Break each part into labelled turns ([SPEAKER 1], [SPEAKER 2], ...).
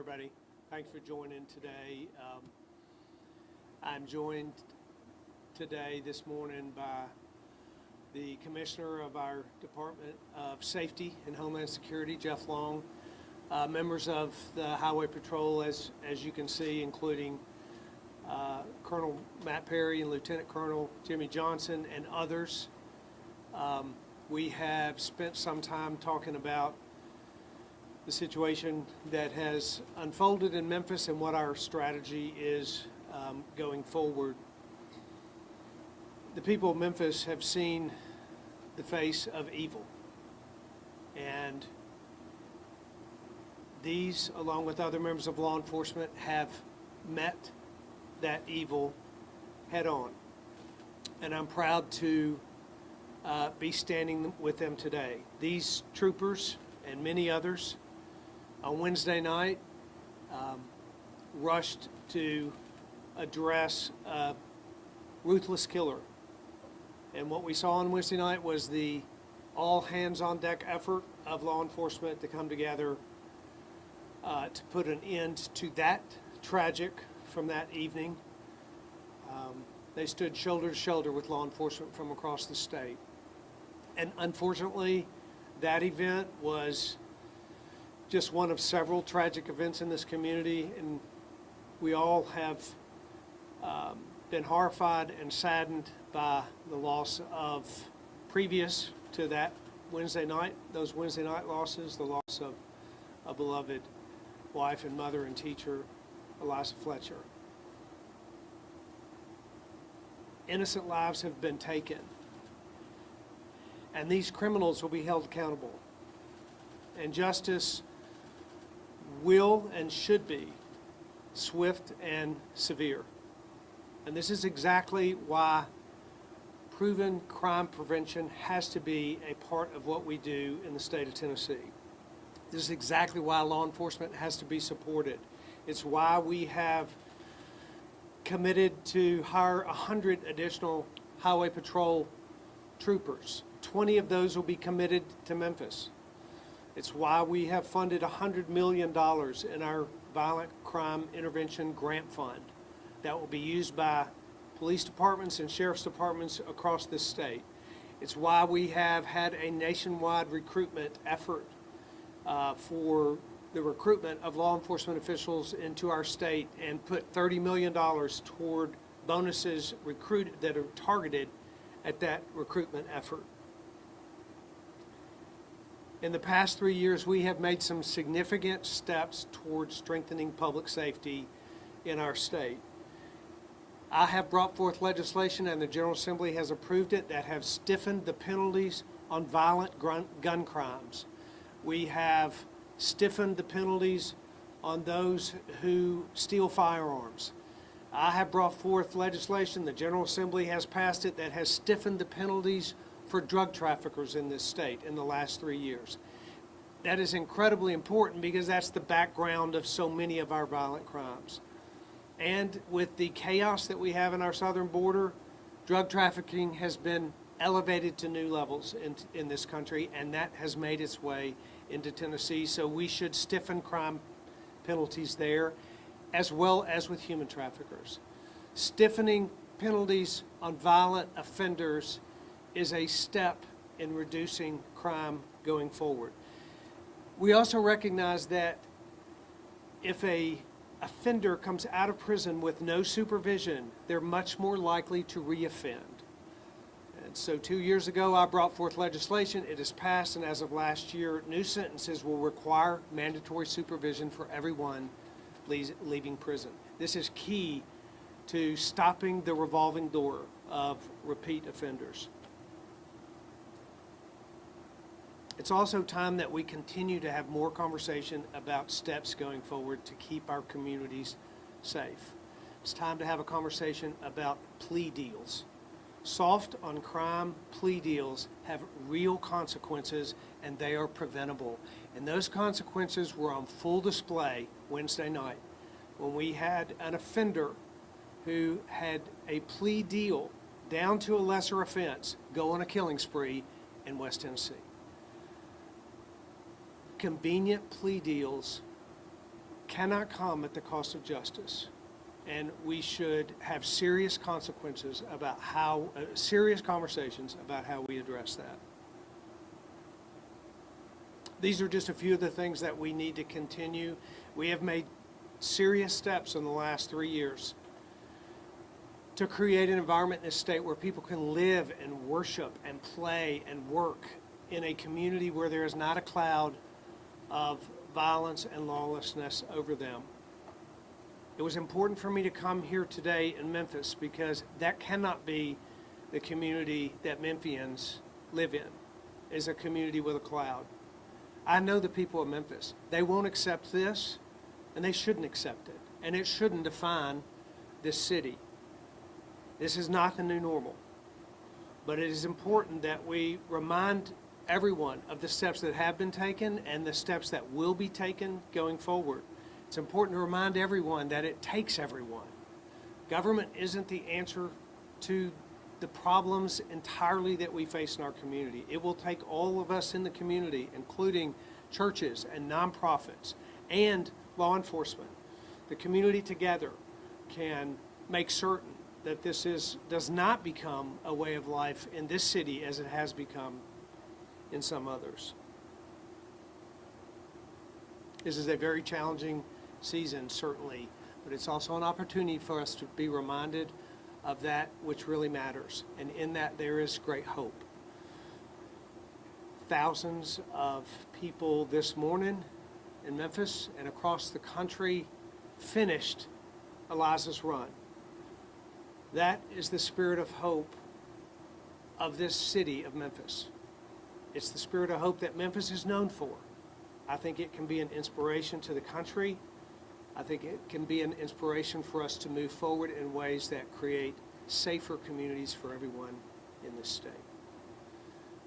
[SPEAKER 1] everybody. Thanks for joining today. I'm joined today, this morning, by the Commissioner of our Department of Safety and Homeland Security, Jeff Long, members of the Highway Patrol, as you can see, including Colonel Matt Perry and Lieutenant Colonel Jimmy Johnson and others. We have spent some time talking about the situation that has unfolded in Memphis and what our strategy is going forward. The people of Memphis have seen the face of evil, and these, along with other members of law enforcement, have met that evil head on. And I'm proud to be standing with them today. These troopers and many others on Wednesday night rushed to address a ruthless killer. And what we saw on Wednesday night was the all-hands-on-deck effort of law enforcement to come together to put an end to that tragic from that evening. They stood shoulder to shoulder with law enforcement from across the state. And unfortunately, that event was just one of several tragic events in this community, and we all have been horrified and saddened by the loss of, previous to that Wednesday night, those Wednesday night losses, the loss of a beloved wife and mother and teacher, Eliza Fletcher. Innocent lives have been taken, and these criminals will be held accountable. And justice will and should be swift and severe. And this is exactly why proven crime prevention has to be a part of what we do in the state of Tennessee. This is exactly why law enforcement has to be supported. It's why we have committed to hire 100 additional Highway Patrol troopers. 20 of those will be committed to Memphis. It's why we have funded $100 million in our Violent Crime Intervention Grant Fund that will be used by police departments and sheriff's departments across this state. It's why we have had a nationwide recruitment effort for the recruitment of law enforcement officials into our state, and put $30 million toward bonuses that are targeted at that recruitment effort. In the past 3 years, we have made some significant steps towards strengthening public safety in our state. I have brought forth legislation, and the General Assembly has approved it, that have stiffened the penalties on violent gun crimes. We have stiffened the penalties on those who steal firearms. I have brought forth legislation, the General Assembly has passed it, that has stiffened the penalties for drug traffickers in this state in the last 3 years. That is incredibly important because that's the background of so many of our violent crimes. And with the chaos that we have in our southern border, drug trafficking has been elevated to new levels in this country, and that has made its way into Tennessee. So we should stiffen crime penalties there, as well as with human traffickers. Stiffening penalties on violent offenders is a step in reducing crime going forward. We also recognize that if an offender comes out of prison with no supervision, they're much more likely to reoffend. And so 2 years ago, I brought forth legislation. It is passed, and as of last year, new sentences will require mandatory supervision for everyone leaving prison. This is key to stopping the revolving door of repeat offenders. It's also time that we continue to have more conversation about steps going forward to keep our communities safe. It's time to have a conversation about plea deals. Soft on crime plea deals have real consequences, and they are preventable. And those consequences were on full display Wednesday night when we had an offender who had a plea deal down to a lesser offense go on a killing spree in West Tennessee. Convenient plea deals cannot come at the cost of justice, and we should have serious consequences about how, serious conversations about how we address that. These are just a few of the things that we need to continue. We have made serious steps in the last 3 years to create an environment in this state where people can live and worship and play and work in a community where there is not a cloud of violence and lawlessness over them. It was important for me to come here today in Memphis because that cannot be the community that Memphians live in, is a community with a cloud. I know the people of Memphis. They won't accept this, and they shouldn't accept it, and it shouldn't define this city. This is not the new normal, but it is important that we remind everyone of the steps that have been taken and the steps that will be taken going forward. It's important to remind everyone that it takes everyone. Government isn't the answer to the problems entirely that we face in our community. It will take all of us in the community, including churches and nonprofits and law enforcement. The community together can make certain that this does not become a way of life in this city as it has become in some others. This is a very challenging season, certainly, but it's also an opportunity for us to be reminded of that which really matters, and in that there is great hope. Thousands of people this morning in Memphis and across the country finished Eliza's run. That is the spirit of hope of this city of Memphis. It's the spirit of hope that Memphis is known for. I think it can be an inspiration to the country. I think it can be an inspiration for us to move forward in ways that create safer communities for everyone in this state.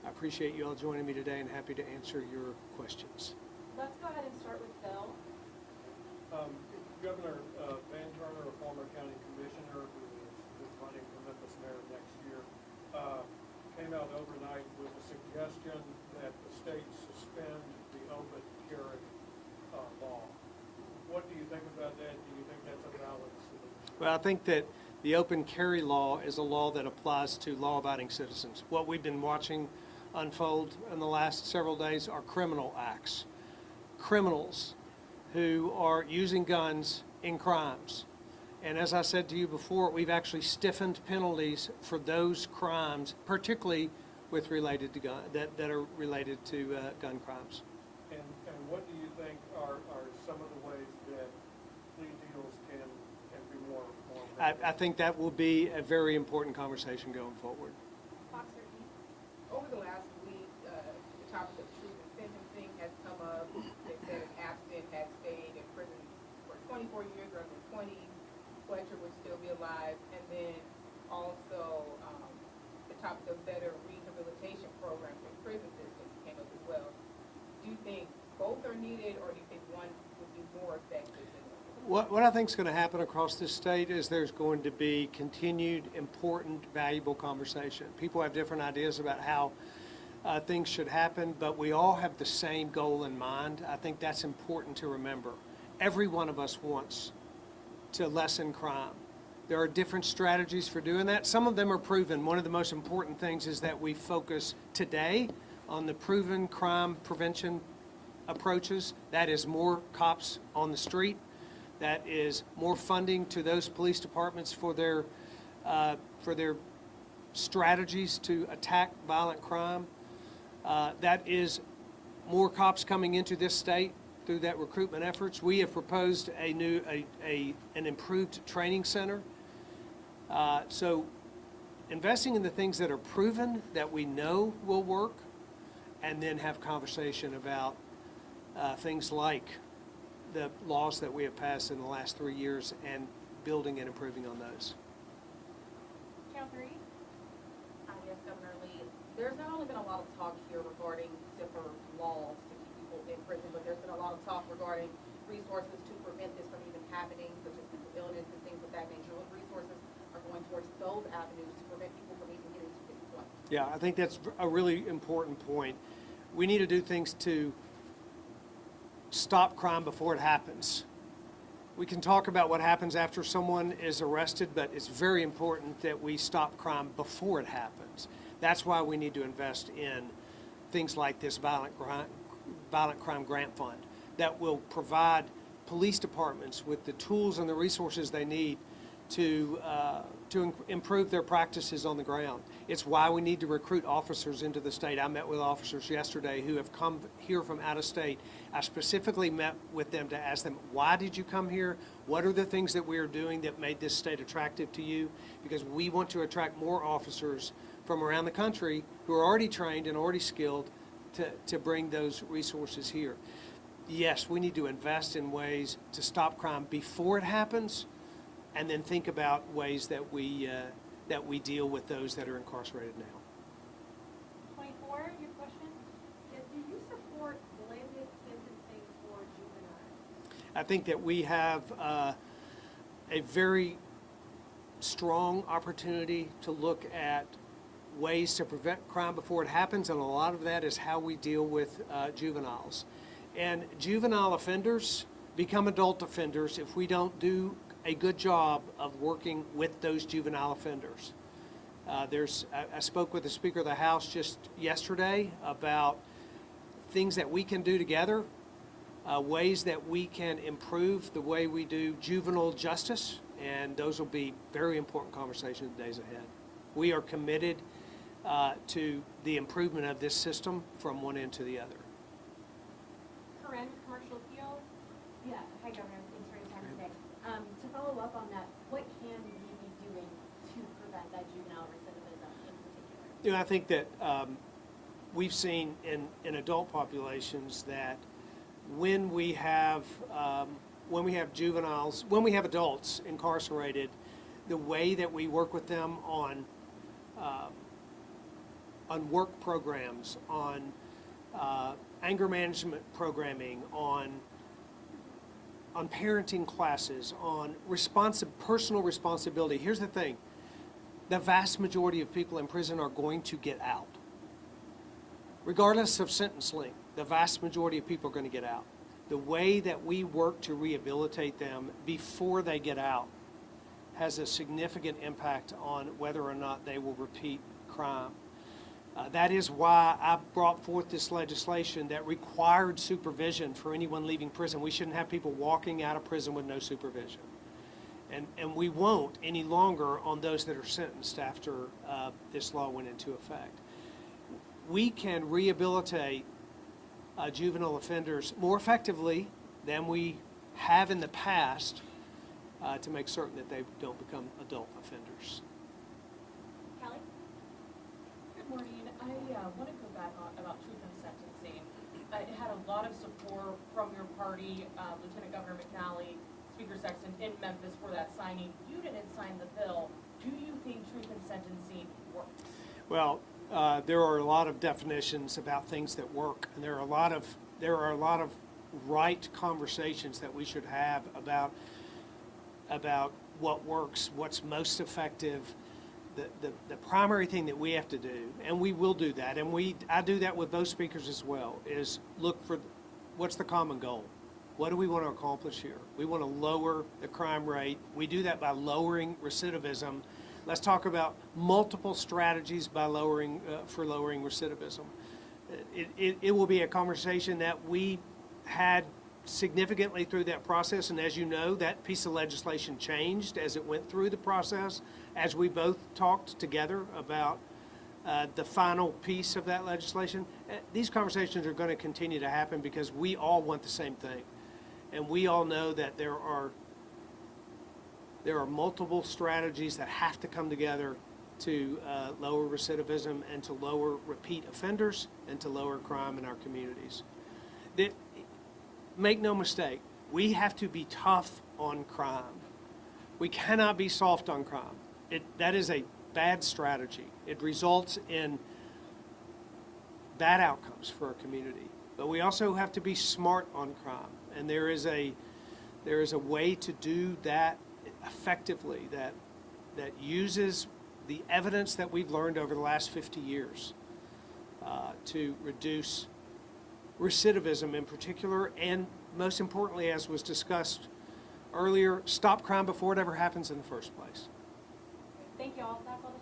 [SPEAKER 1] I appreciate you all joining me today and happy to answer your questions.
[SPEAKER 2] Let's go ahead and start with Phil.
[SPEAKER 3] Governor Van Turner, a former county commissioner who is running for Memphis mayor next year, came out overnight with a suggestion that the state suspend the open carry law. What do you think about that? Do you think that's a valid solution?
[SPEAKER 1] Well, I think that the open carry law is a law that applies to law-abiding citizens. What we've been watching unfold in the last several days are criminal acts. Criminals who are using guns in crimes. And as I said to you before, we've actually stiffened penalties for those crimes, particularly with related to gun, that are related to gun crimes.
[SPEAKER 3] And what do you think are some of the ways that plea deals can be more
[SPEAKER 1] I think that will be a very important conversation going forward.
[SPEAKER 4] Over the last week, the topic of truth and sentencing has come up. They said an absent had stayed in prison for 24 years rather than 20. Fletcher would still be alive. And then also the topic of better rehabilitation programs and prison systems came up as well. Do you think both are needed, or do you think one would be more effective than the other?
[SPEAKER 1] What I think is going to happen across this state is there's going to be continued, important, valuable conversation. People have different ideas about how things should happen, but we all have the same goal in mind. I think that's important to remember. Every one of us wants to lessen crime. There are different strategies for doing that. Some of them are proven. One of the most important things is that we focus today on the proven crime prevention approaches. That is more cops on the street. That is more funding to those police departments for their strategies to attack violent crime. That is more cops coming into this state through that recruitment efforts. We have proposed an improved training center. So investing in the things that are proven, that we know will work, and then have conversation about things like the laws that we have passed in the last 3 years and building and improving on those.
[SPEAKER 2] Count three.
[SPEAKER 4] Yes, Governor Lee, there's not only been a lot of talk here regarding stiffer laws to keep people in prison, but there's been a lot of talk regarding resources to prevent this from even happening, such as mental illness and things of that nature. What resources are going towards those avenues to prevent people from even getting to this point?
[SPEAKER 1] Yeah, I think that's a really important point. We need to do things to stop crime before it happens. We can talk about what happens after someone is arrested, but it's very important that we stop crime before it happens. That's why we need to invest in things like this violent crime grant fund that will provide police departments with the tools and the resources they need to improve their practices on the ground. It's why we need to recruit officers into the state. I met with officers yesterday who have come here from out of state. I specifically met with them to ask them, why did you come here? What are the things that we are doing that made this state attractive to you? Because we want to attract more officers from around the country who are already trained and already skilled to bring those resources here. Yes, we need to invest in ways to stop crime before it happens, and then think about ways that we deal with those that are incarcerated now.
[SPEAKER 2] 24, your question? Yes, do you support blended sentencing for juveniles?
[SPEAKER 1] I think that we have a very strong opportunity to look at ways to prevent crime before it happens, and a lot of that is how we deal with juveniles. And juvenile offenders become adult offenders if we don't do a good job of working with those juvenile offenders. I spoke with the Speaker of the House just yesterday about things that we can do together, ways that we can improve the way we do juvenile justice, and those will be very important conversations in the days ahead. We are committed to the improvement of this system from one end to the other.
[SPEAKER 2] Corinne, commercial appeal?
[SPEAKER 5] Yeah, hi Governor, thanks for your time today. To follow up on that, what can we be doing to prevent that juvenile recidivism in particular?
[SPEAKER 1] You know, I think that we've seen in adult populations that when we have juveniles, when we have adults incarcerated, the way that we work with them on work programs, on anger management programming, on parenting classes, on personal responsibility. Here's the thing. The vast majority of people in prison are going to get out. Regardless of sentence length, the vast majority of people are going to get out. The way that we work to rehabilitate them before they get out has a significant impact on whether or not they will repeat crime. That is why I brought forth this legislation that required supervision for anyone leaving prison. We shouldn't have people walking out of prison with no supervision. And we won't any longer on those that are sentenced after this law went into effect. We can rehabilitate juvenile offenders more effectively than we have in the past to make certain that they don't become adult offenders.
[SPEAKER 2] Kelly?
[SPEAKER 6] Good morning. I want to go back on about truth in sentencing. It had a lot of support from your party, Lieutenant Governor McNally, Speaker Sexton in Memphis for that signing. You didn't sign the bill. Do you think truth in sentencing works? Well,
[SPEAKER 1] there are a lot of definitions about things that work, and there are a lot of right conversations that we should have about what works, what's most effective. The primary thing that we have to do, and we will do that, and I do that with both speakers as well, is look for what's the common goal. What do we want to accomplish here? We want to lower the crime rate. We do that by lowering recidivism. Let's talk about multiple strategies by lowering recidivism. It will be a conversation that we had significantly through that process, and as you know, that piece of legislation changed as it went through the process, as we both talked together about the final piece of that legislation. These conversations are going to continue to happen because we all want the same thing, and we all know that there are multiple strategies that have to come together to lower recidivism and to lower repeat offenders and to lower crime in our communities. Make no mistake, we have to be tough on crime. We cannot be soft on crime. That is a bad strategy. It results in bad outcomes for our community. But we also have to be smart on crime. And there is a way to do that effectively that uses the evidence that we've learned over the last 50 years to reduce recidivism in particular, and most importantly, as was discussed earlier, stop crime before it ever happens in the first place.
[SPEAKER 5] Thank you all. That's all the